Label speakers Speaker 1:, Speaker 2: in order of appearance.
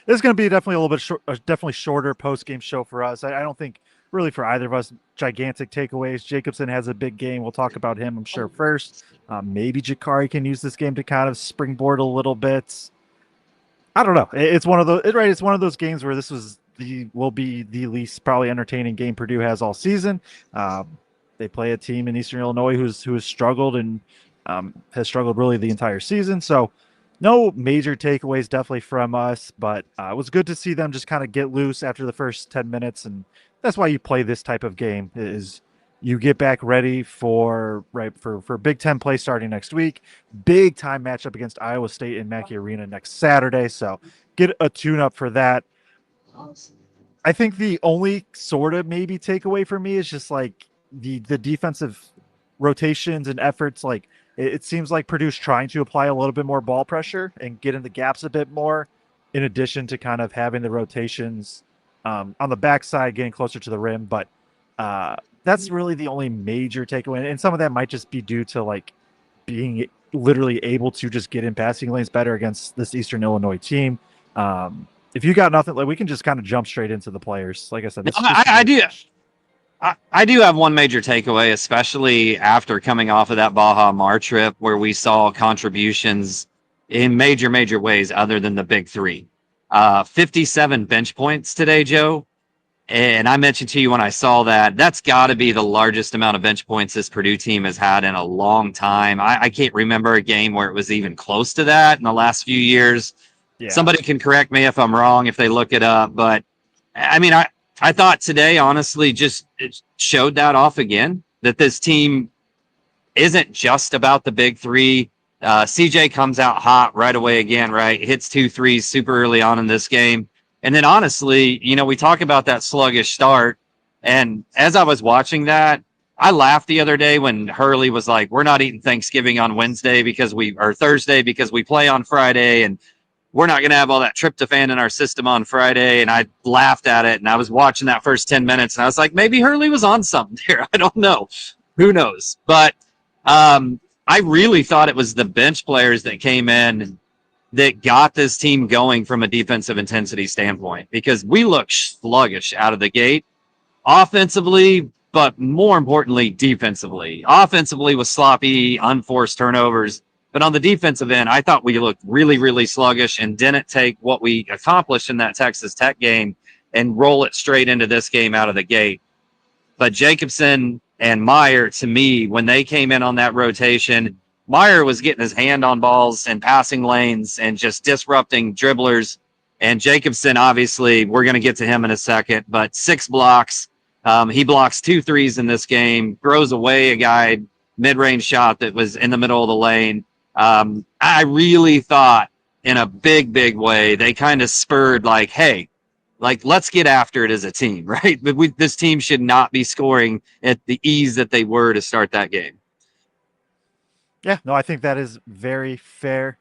Speaker 1: This is going to be definitely a little bit definitely shorter post game show for us. I don't think really for either of us gigantic takeaways. Jacobson has a big game. We'll talk about him, I'm sure, first. Maybe Jakari can use this game to kind of springboard a little bit. I don't know. It's one of those right. It's one of those games where this will be the least probably entertaining game Purdue has all season. They play a team in Eastern Illinois who has struggled and has struggled really the entire season. So no major takeaways definitely from us, but it was good to see them just kind of get loose after the first 10 minutes. And that's why you play this type of game is you get back ready for Big Ten play starting next week. Big time matchup against Iowa State in Mackey Arena next Saturday. So get a tune up for that. I think the only sort of maybe takeaway for me is just like the defensive rotations and efforts. Like it seems like Purdue's trying to apply a little bit more ball pressure and get in the gaps a bit more, in addition to kind of having the rotations on the backside, getting closer to the rim. But that's really the only major takeaway. And some of that might just be due to like being literally able to just get in passing lanes better against this Eastern Illinois team. If you got nothing, like we can just kind of jump straight into the players. Like I said,
Speaker 2: No, I do. I do have one major takeaway, especially after coming off of that Baja Mar trip where we saw contributions in major ways other than the big three. 57 bench points today, Joe. And I mentioned to you when I saw that, that's got to be the largest amount of bench points this Purdue team has had in a long time. I can't remember a game where it was even close to that in the last few years.
Speaker 1: Yeah.
Speaker 2: Somebody can correct me if I'm wrong if they look it up. But I mean, I thought today, honestly, just it showed that off again, that this team isn't just about the big three. CJ comes out hot right away again, right? Hits 2 threes super early on in this game. And then honestly, we talk about that sluggish start. And as I was watching that, I laughed the other day when Hurley was like, we're not eating Thanksgiving on Thursday because we play on Friday. And we're not going to have all that tryptophan in our system on Friday. And I laughed at it. And I was watching that first 10 minutes and I was like, maybe Hurley was on something here. I don't know. Who knows? But I really thought it was the bench players that came in that got this team going from a defensive intensity standpoint, because we look sluggish out of the gate offensively, but more importantly, defensively. Offensively with sloppy, unforced turnovers. But on the defensive end, I thought we looked really sluggish and didn't take what we accomplished in that Texas Tech game and roll it straight into this game out of the gate. But Jacobson and Meyer, to me, when they came in on that rotation, Meyer was getting his hand on balls and passing lanes and just disrupting dribblers. And Jacobson, obviously, we're going to get to him in a second, but 6 blocks. He blocks 2 threes in this game, throws away a guy mid-range shot that was in the middle of the lane. I really thought in a big way, they kind of spurred like, hey, like, let's get after it as a team, right? But this team should not be scoring at the ease that they were to start that game.
Speaker 1: Yeah, no, I think that is very fair.